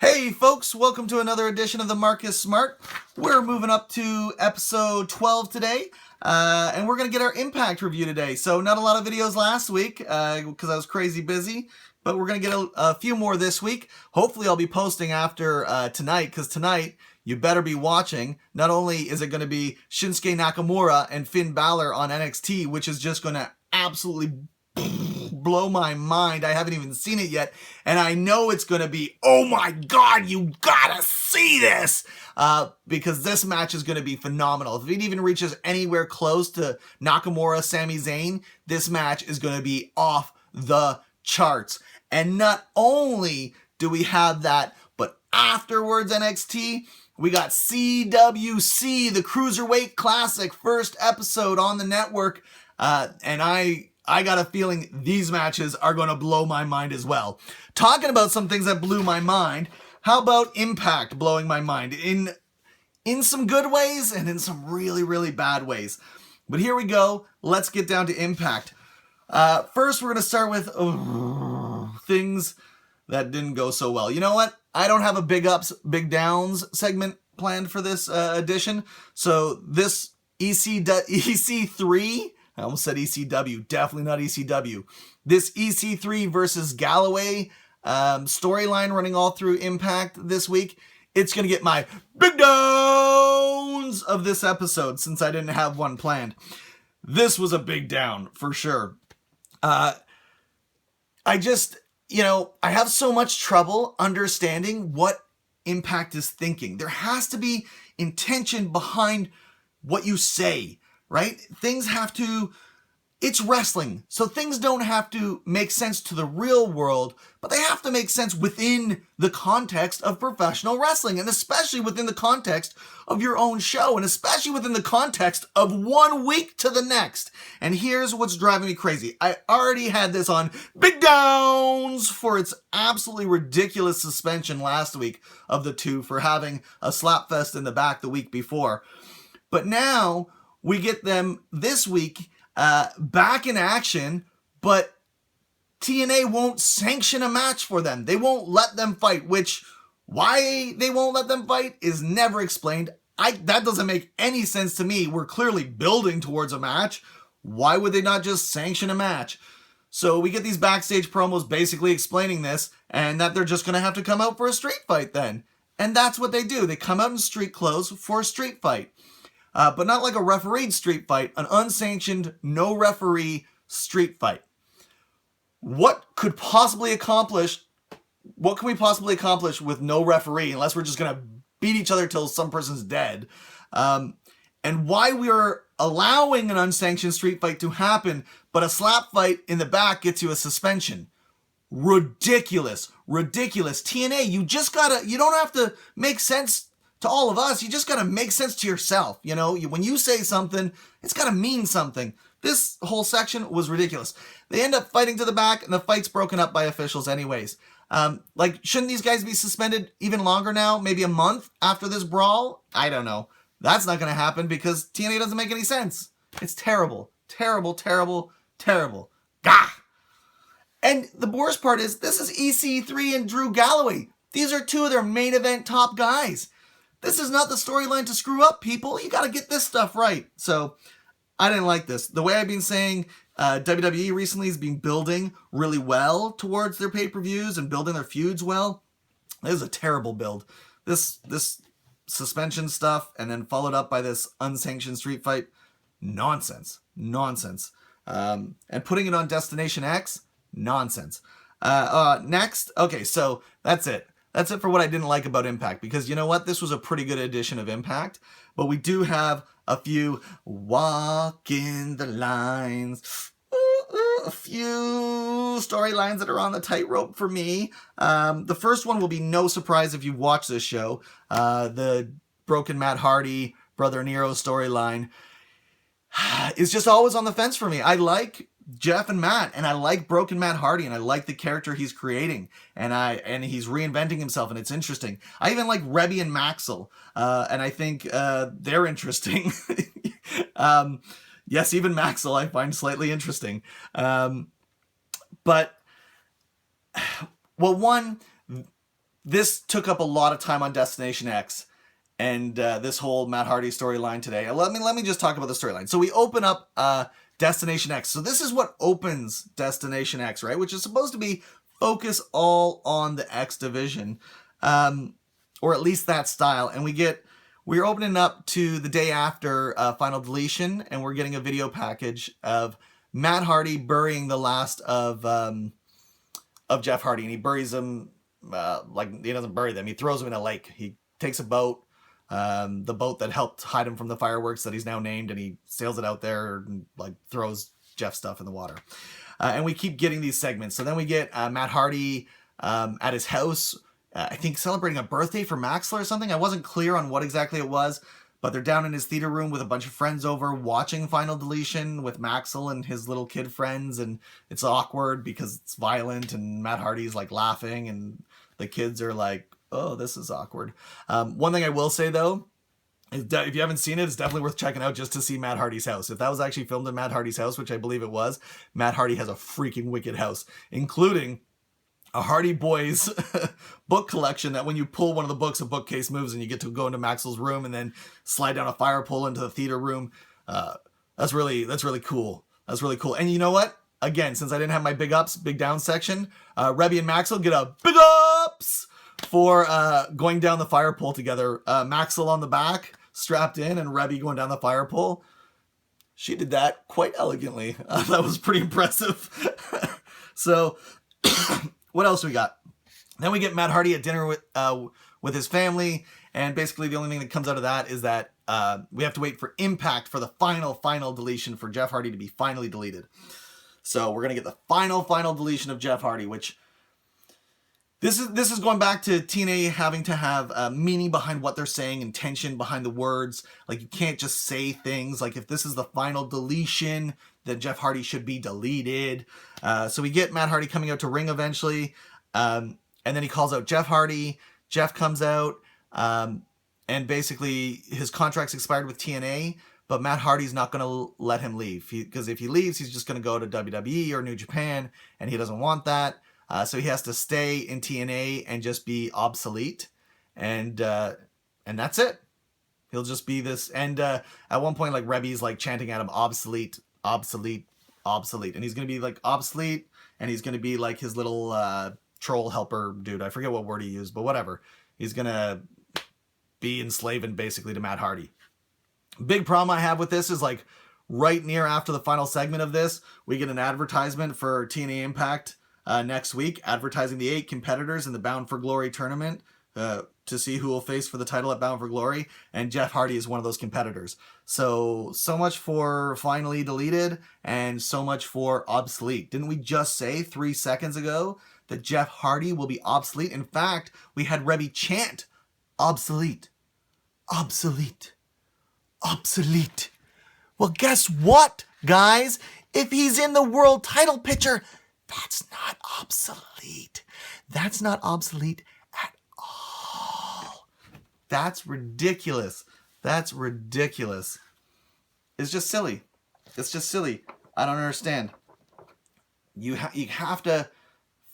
Hey folks, welcome to another edition of the Marcus Smart. We're moving up to episode 12 today, and we're going to get our Impact review today. So not a lot of videos last week because I was crazy busy, but we're going to get a few more this week. Hopefully I'll be posting after tonight, because tonight you better be watching. Not only is it going to be Shinsuke Nakamura and Finn Balor on NXT, which is just going to absolutely blow my mind. I haven't even seen it yet, and I know it's gonna be, oh my god, you gotta see this, because this match is gonna be phenomenal. If it even reaches anywhere close to Nakamura, Sami Zayn, this match is gonna be off the charts. And not only do we have that, but afterwards NXT, we got CWC, the Cruiserweight Classic, first episode on the network, and I got a feeling these matches are going to blow my mind as well. Talking about some things that blew my mind, how about Impact blowing my mind? In some good ways and in some really, really bad ways. But here we go. Let's get down to Impact. First, we're going to start with things that didn't go so well. You know what? I don't have a big ups, big downs segment planned for this edition. So this EC3... I almost said ECW. Definitely not ECW. This EC3 versus Galloway storyline running all through Impact this week. It's going to get my big downs of this episode since I didn't have one planned. This was a big down for sure. I have so much trouble understanding what Impact is thinking. There has to be intention behind what you say. Right? Things have to, it's wrestling, so things don't have to make sense to the real world, but they have to make sense within the context of professional wrestling, and especially within the context of your own show, and especially within the context of 1 week to the next. And here's what's driving me crazy. I already had this on Big Downs for its absolutely ridiculous suspension last week of the two for having a slapfest in the back the week before. But now we get them this week back in action, but TNA won't sanction a match for them. They won't let them fight, which why they won't let them fight is never explained. That doesn't make any sense to me. We're clearly building towards a match. Why would they not just sanction a match? So we get these backstage promos basically explaining this, and that they're just going to have to come out for a street fight then. And that's what they do. They come out in street clothes for a street fight. But not like a refereed street fight, an unsanctioned, no referee street fight. What can we possibly accomplish with no referee, unless we're just going to beat each other till some person's dead? And why we are allowing an unsanctioned street fight to happen, but a slap fight in the back gets you a suspension. Ridiculous. TNA, you don't have to make sense to all of us. You just got to make sense to yourself. You know, when you say something, it's got to mean something. This whole section was ridiculous. They end up fighting to the back, and the fight's broken up by officials anyways. Shouldn't these guys be suspended even longer now? Maybe a month after this brawl? I don't know. That's not going to happen because TNA doesn't make any sense. It's terrible. Gah! And the worst part is, this is EC3 and Drew Galloway. These are two of their main event top guys. This is not the storyline to screw up, people. You got to get this stuff right. So I didn't like this. The way I've been saying, WWE recently has been building really well towards their pay-per-views and building their feuds well. This is a terrible build. This suspension stuff and then followed up by this unsanctioned street fight. Nonsense. And putting it on Destination X. Nonsense. Next. Okay, so that's it. That's it for what I didn't like about Impact, because you know what? This was a pretty good edition of Impact, but we do have a few walking the lines, a few storylines that are on the tightrope for me. The first one will be no surprise if you watch this show. The broken Matt Hardy, Brother Nero storyline is just always on the fence for me. I like Jeff and Matt, and I like broken Matt Hardy, and I like the character he's creating, and he's reinventing himself, and it's interesting. I even like Rebby and Maxwell, and I think they're interesting. Yes, even Maxwell I find slightly interesting. But, well, one, this took up a lot of time on Destination X and this whole Matt Hardy storyline today. Let me just talk about the storyline. So we open up Destination X. So this is what opens Destination X, right? Which is supposed to be focus all on the X division, or at least that style. And we're opening up to the day after Final Deletion, and we're getting a video package of Matt Hardy burying the last of Jeff Hardy, and he buries him like he doesn't bury them. He throws him in a lake. He takes a boat, the boat that helped hide him from the fireworks that he's now named, and he sails it out there and like throws Jeff's stuff in the water. And we keep getting these segments. So then we get Matt Hardy at his house, I think celebrating a birthday for Maxwell or something. I wasn't clear on what exactly it was, but they're down in his theater room with a bunch of friends over watching Final Deletion with Maxwell and his little kid friends. And it's awkward because it's violent and Matt Hardy's like laughing and the kids are like, oh, this is awkward. One thing I will say though, if you haven't seen it, it's definitely worth checking out just to see Matt Hardy's house. If that was actually filmed in Matt Hardy's house, which I believe it was, Matt Hardy has a freaking wicked house, including a Hardy Boys book collection that when you pull one of the books, a bookcase moves and you get to go into Maxwell's room and then slide down a fire pole into the theater room. That's really cool. That's really cool. And you know what? Again, since I didn't have my big ups, big down section, Rebby and Maxwell get a big ups for going down the fire pole together. Maxwell on the back, strapped in, and Rebby going down the fire pole. She did that quite elegantly. That was pretty impressive. So, what else we got? Then we get Matt Hardy at dinner with his family, and basically the only thing that comes out of that is that we have to wait for Impact for the final deletion for Jeff Hardy to be finally deleted. So we're gonna get the final deletion of Jeff Hardy, which this is going back to TNA having to have meaning behind what they're saying, intention behind the words. Like you can't just say things like if this is the final deletion, then Jeff Hardy should be deleted. So we get Matt Hardy coming out to ring eventually, and then he calls out Jeff Hardy. Jeff comes out, and basically his contract's expired with TNA, but Matt Hardy's not going to let him leave because if he leaves, he's just going to go to WWE or New Japan, and he doesn't want that. So he has to stay in TNA and just be obsolete, and that's it. He'll just be this. And at one point, like Rebby's like chanting at him, obsolete, obsolete, obsolete, and he's gonna be like obsolete, and he's gonna be like his little troll helper dude. I forget what word he used, but whatever. He's gonna be enslaving basically to Matt Hardy. Big problem I have with this is like right near after the final segment of this, we get an advertisement for TNA Impact next week, advertising the 8 competitors in the Bound for Glory tournament to see who will face for the title at Bound for Glory, and Jeff Hardy is one of those competitors. So much for finally deleted, and so much for obsolete. Didn't we just say 3 seconds ago that Jeff Hardy will be obsolete? In fact, we had Rebby chant, obsolete, obsolete, obsolete. Well, guess what, guys? If he's in the world title picture, that's not obsolete. That's not obsolete at all. That's ridiculous. That's ridiculous. It's just silly. It's just silly. I don't understand. You have to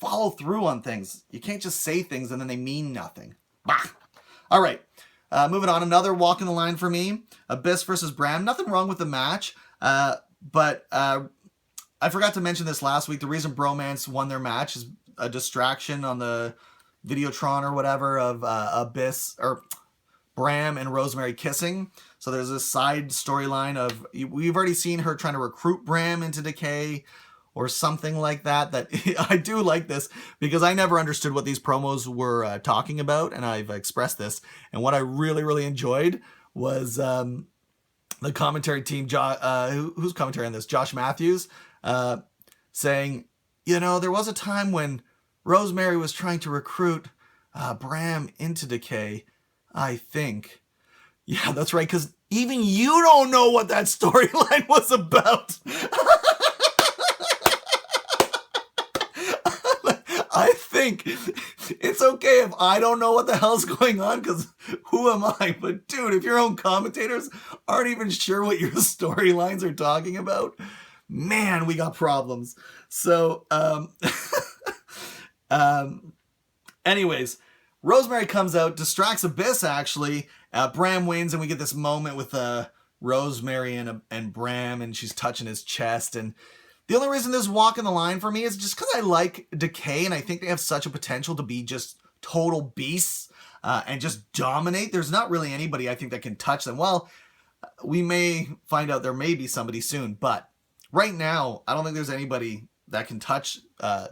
follow through on things. You can't just say things and then they mean nothing. Bah. All right. Moving on. Another walk in the line for me. Abyss versus Bram. Nothing wrong with the match. But I forgot to mention this last week. The reason Bromance won their match is a distraction on the Videotron or whatever of Abyss or Bram and Rosemary kissing. So there's this side storyline of, we've already seen her trying to recruit Bram into Decay or something like that. That I do like this because I never understood what these promos were talking about, and I've expressed this. And what I really enjoyed was the commentary team, who's commentary on this? Josh Matthews, saying, you know, there was a time when Rosemary was trying to recruit Bram into Decay, I think. Yeah, that's right, because even you don't know what that storyline was about. I think it's okay if I don't know what the hell's going on, because who am I? But dude, if your own commentators aren't even sure what your storylines are talking about, man, we got problems. So, anyways, Rosemary comes out, distracts Abyss, actually. Bram wins, and we get this moment with Rosemary and Bram, and she's touching his chest. And the only reason this is walking the line for me is just because I like Decay, and I think they have such a potential to be just total beasts and just dominate. There's not really anybody I think that can touch them. Well, we may find out there may be somebody soon, but right now, I don't think there's anybody that can touch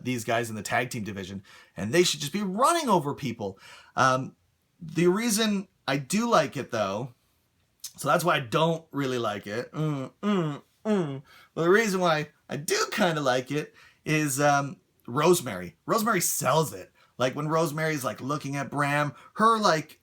these guys in the tag team division, and they should just be running over people. The reason I do like it, though, so that's why I don't really like it. Well, the reason why I do kind of like it is Rosemary. Rosemary sells it. Like when Rosemary's like looking at Bram, her like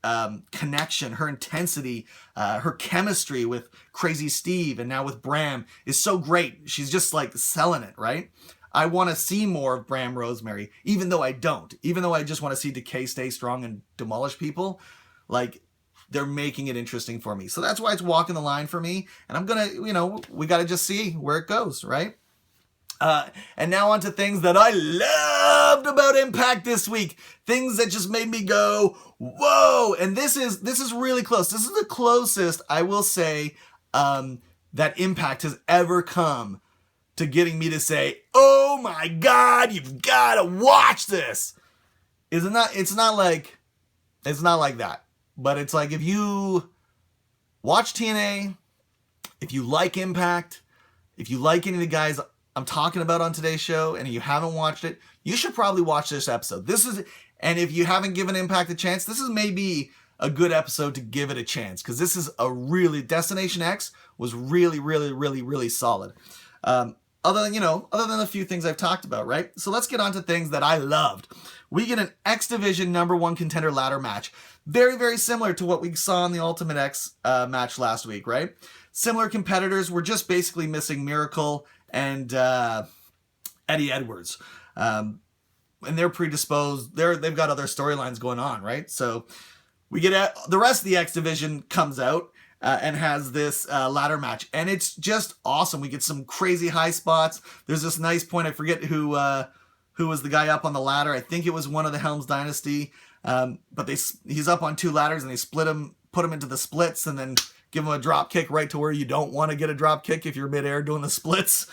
connection, her intensity, her chemistry with Crazy Steve and now with Bram is so great. She's just like selling it, right? I want to see more of Bram Rosemary, even though I don't. Even though I just want to see Decay stay strong and demolish people, like they're making it interesting for me. So that's why it's walking the line for me. And I'm going to, we got to just see where it goes, right? And now on to things that I loved about Impact this week. Things that just made me go, whoa! And this is really close. This is the closest, I will say, that Impact has ever come to getting me to say, oh my God, you've got to watch this. It's not like that. But it's like if you watch TNA, if you like Impact, if you like any of the guys I'm talking about on today's show, and you haven't watched it, you should probably watch this episode. And if you haven't given Impact a chance, this is maybe a good episode to give it a chance, because this is Destination X was really, really, really, really solid. Other than a few things I've talked about, right? So let's get on to things that I loved. We get an X Division #1 contender ladder match. Very, very similar to what we saw in the Ultimate X match last week, right? Similar competitors. We're just basically missing Miracle and Eddie Edwards. And they're predisposed. They've got other storylines going on, right? So we get the rest of the X Division comes out and has this ladder match. And it's just awesome. We get some crazy high spots. There's this nice point. I forget who was the guy up on the ladder. I think it was one of the Helms Dynasty. But he's up on two ladders and they split him, put him into the splits, and then give him a drop kick right to where you don't want to get a drop kick if you're midair doing the splits.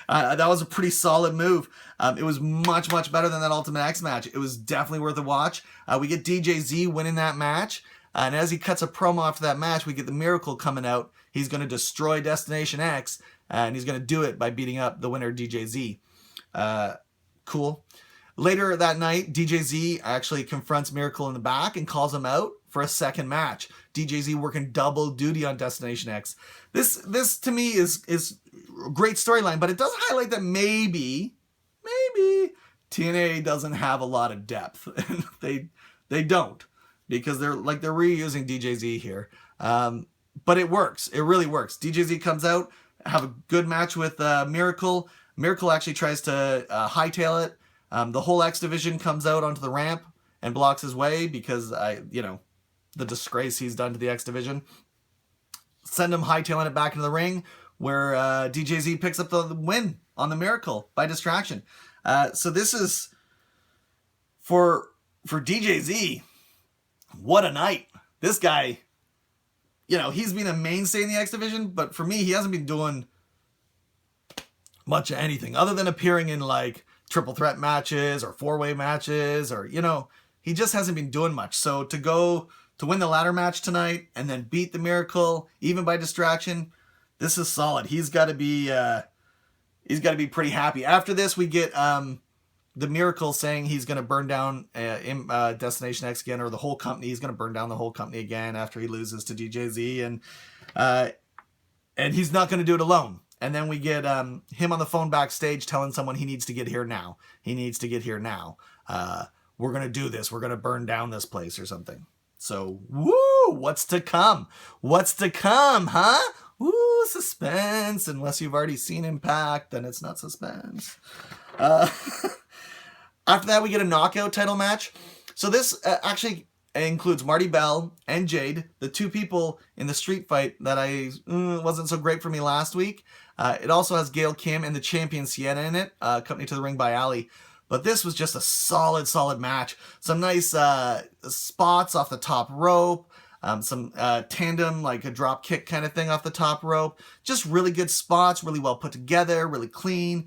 That was a pretty solid move. It was much, much better than that Ultimate X match. It was definitely worth a watch. We get DJZ winning that match. And as he cuts a promo after that match, we get the Miracle coming out. He's going to destroy Destination X, and he's going to do it by beating up the winner, DJZ. Cool. Later that night, DJZ actually confronts Miracle in the back and calls him out for a second match. DJZ working double duty on Destination X. This to me is a great storyline, but it does highlight that maybe TNA doesn't have a lot of depth. they don't, because they're reusing DJZ here. But it works. It really works. DJZ comes out, have a good match with Miracle. Miracle actually tries to hightail it. The whole X Division comes out onto the ramp and blocks his way because the disgrace he's done to the X Division. Send him hightailing it back into the ring, where DJZ picks up the win on the Miracle by distraction. So this is for DJZ. What a night! This guy, he's been a mainstay in the X Division, but for me, he hasn't been doing much of anything other than appearing in like triple threat matches or four-way matches, or he just hasn't been doing much. So to win the ladder match tonight and then beat the Miracle even by distraction, this is solid. He's got to be pretty happy. After this, we get the Miracle saying he's going to burn down Destination X again, or the whole company. He's going to burn down the whole company again after he loses to DJZ, and he's not going to do it alone. And then we get him on the phone backstage telling someone he needs to get here now. He needs to get here now. We're going to do this. We're going to burn down this place or something. So, woo! What's to come? What's to come, huh? Woo! Suspense. Unless you've already seen Impact, then it's not suspense. After that, we get a knockout title match. So this actually includes Marty Bell and Jade, the two people in the street fight that wasn't so great for me last week. It also has Gail Kim and the champion Sienna in it, accompanied to the ring by Ali. But this was just a solid match. Some nice spots off the top rope. Some tandem, like a drop kick kind of thing off the top rope. Just really good spots, really well put together, really clean.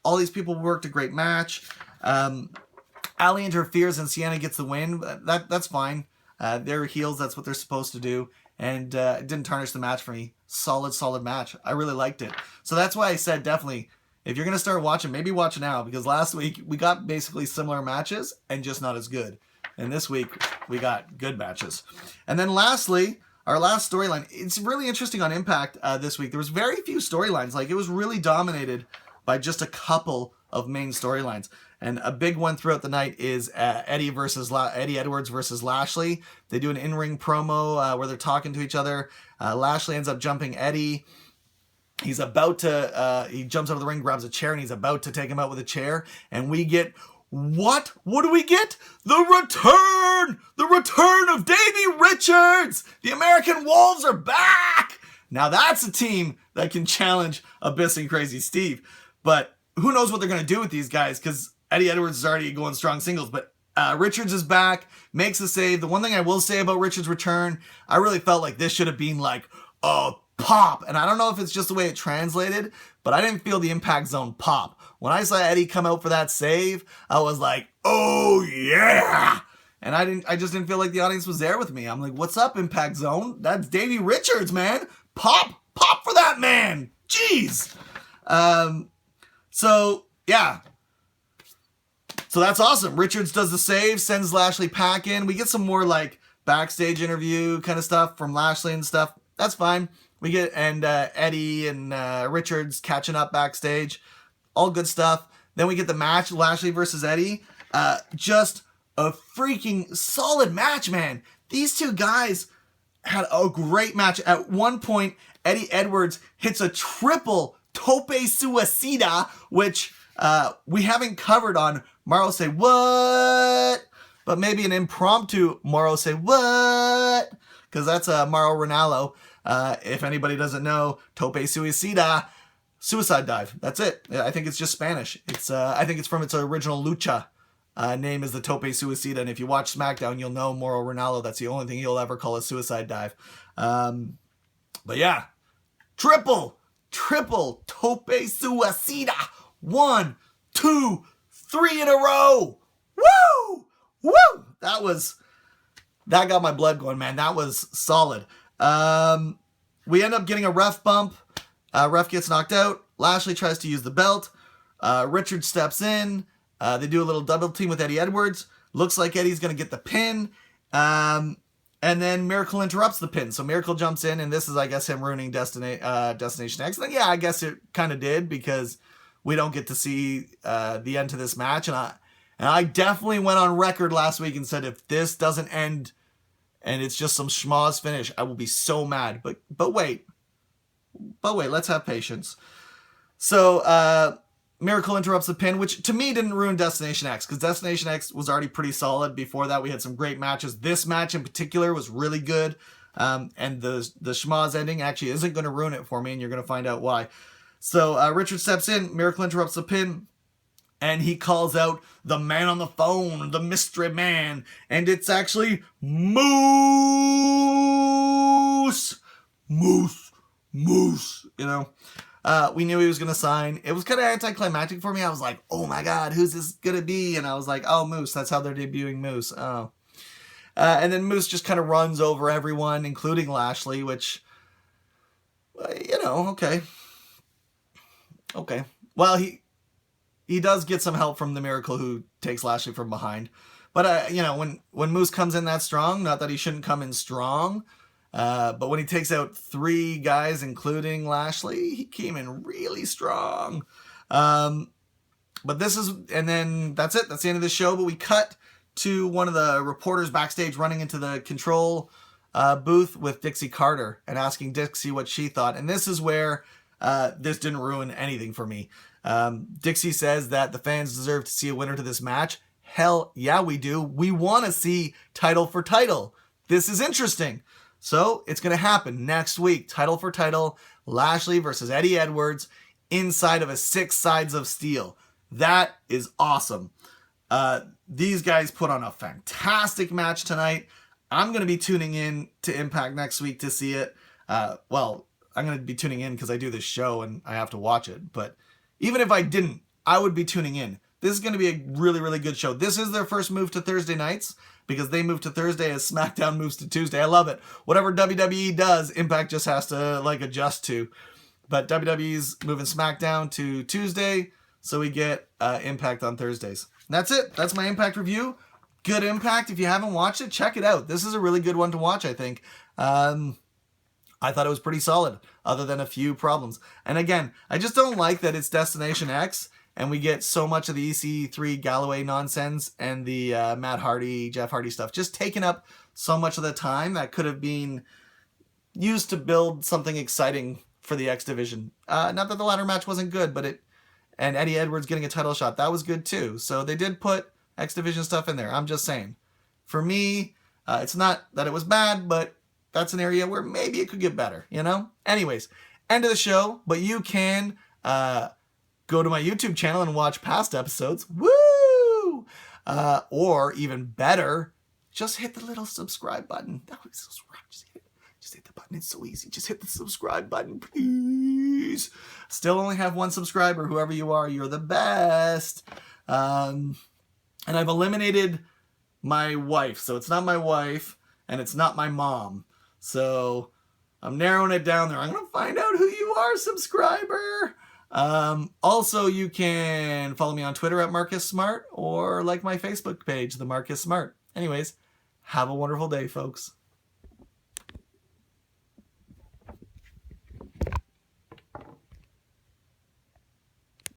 All these people worked a great match. Ali interferes and Sienna gets the win. That's fine. They're heels, that's what they're supposed to do. And it didn't tarnish the match for me. Solid match. I really liked it. So that's why I said definitely, if you're going to start watching, maybe watch now. Because last week we got basically similar matches and just not as good. And this week we got good matches. And then lastly, our last storyline. It's really interesting on Impact this week. There was very few storylines. Like, it was really dominated by just a couple of main storylines. And a big one throughout the night is Eddie Edwards versus Lashley. They do an in-ring promo where they're talking to each other. Lashley ends up jumping Eddie. He's about to, he jumps out of the ring, grabs a chair, and he's about to take him out with a chair. And we get, what? What do we get? The return! The return of Davey Richards! The American Wolves are back! Now that's a team that can challenge Abyss and Crazy Steve. But who knows what they're going to do with these guys, because Eddie Edwards is already going strong singles. But Richards is back, makes a save. The one thing I will say about Richards' return, I really felt like this should have been like, pop. And I don't know if it's just the way it translated, but I didn't feel the Impact Zone pop. When I saw Eddie come out for that save, I was like, oh yeah. And I just didn't feel like the audience was there with me. I'm like, what's up, Impact Zone? That's Davey Richards, man. Pop for that man. Jeez. So yeah. So that's awesome. Richards does the save, sends Lashley packing. We get some more like backstage interview kind of stuff from Lashley and stuff. That's fine. We get, and Eddie and Richards catching up backstage. All good stuff. Then we get the match, Lashley versus Eddie. Just a freaking solid match, man. These two guys had a great match. At one point, Eddie Edwards hits a triple tope suicida, which we haven't covered on Morrow Say What, but maybe an impromptu Morrow Say What, because that's Mauro Ranallo. If anybody doesn't know, tope suicida, suicide dive. That's it. I think it's just Spanish. It's I think it's from its original lucha name is the tope suicida. And if you watch SmackDown, you'll know Mauro Ranallo. That's the only thing he'll ever call a suicide dive. But yeah, triple tope suicida. 1, 2, 3 in a row. Woo! That got my blood going, man. That was solid. We end up getting a ref bump. Ref gets knocked out. Lashley tries to use the belt. Richard steps in. They do a little double team with Eddie Edwards. Looks like Eddie's going to get the pin. And then Miracle interrupts the pin. So Miracle jumps in, and this is, I guess, him ruining Destination X. And yeah, I guess it kind of did, because we don't get to see the end to this match. And I definitely went on record last week and said, if this doesn't end and it's just some schmoz finish, I will be so mad. But wait, let's have patience. So Miracle interrupts the pin, which to me didn't ruin Destination X, because Destination X was already pretty solid. Before that, we had some great matches. This match in particular was really good. And the schmoz ending actually isn't going to ruin it for me, and you're going to find out why. So Richard steps in, Miracle interrupts the pin, and he calls out the man on the phone, the mystery man, and it's actually Moose, you know. We knew he was going to sign. It was kind of anticlimactic for me. I was like, oh my God, who's this going to be? And I was like, oh, Moose, that's how they're debuting Moose. Oh. And then Moose just kind of runs over everyone, including Lashley, which, you know, okay. Well, he does get some help from the Miracle, who takes Lashley from behind. But, you know, when Moose comes in that strong, not that he shouldn't come in strong, but when he takes out 3 guys, including Lashley, he came in really strong. But this is, and then that's it. That's the end of the show. But we cut to one of the reporters backstage running into the control booth with Dixie Carter and asking Dixie what she thought. And this is where this didn't ruin anything for me. Dixie says that the fans deserve to see a winner to this match. Hell yeah, we do. We want to see title for title. This is interesting. So it's going to happen next week. Title for title, Lashley versus Eddie Edwards inside of a 6 sides of steel. That is awesome. These guys put on a fantastic match tonight. I'm going to be tuning in to Impact next week to see it. Well, I'm going to be tuning in because I do this show and I have to watch it. But even if I didn't, I would be tuning in. This is going to be a really, really good show. This is their first move to Thursday nights because they moved to Thursday as SmackDown moves to Tuesday. I love it. Whatever WWE does, Impact just has to adjust to. But WWE's moving SmackDown to Tuesday, so we get Impact on Thursdays. That's it. That's my Impact review. Good Impact. If you haven't watched it, check it out. This is a really good one to watch, I think. I thought it was pretty solid, other than a few problems. And again, I just don't like that it's Destination X, and we get so much of the EC3 Galloway nonsense and the Matt Hardy, Jeff Hardy stuff just taking up so much of the time that could have been used to build something exciting for the X Division. Not that the ladder match wasn't good, but and Eddie Edwards getting a title shot, that was good too. So they did put X Division stuff in there. I'm just saying. For me, it's not that it was bad, but that's an area where maybe it could get better, you know? Anyways, end of the show, but you can go to my YouTube channel and watch past episodes. Woo! Or even better, just hit the little subscribe button. Just hit the button. It's so easy. Just hit the subscribe button, please. Still only have one subscriber. Whoever you are, you're the best. And I've eliminated my wife. So it's not my wife and it's not my mom. So I'm narrowing it down there. I'm going to find out who you are, subscriber. Also, you can follow me on Twitter at Marcus Smart or like my Facebook page, The Marcus Smart. Anyways, have a wonderful day, folks.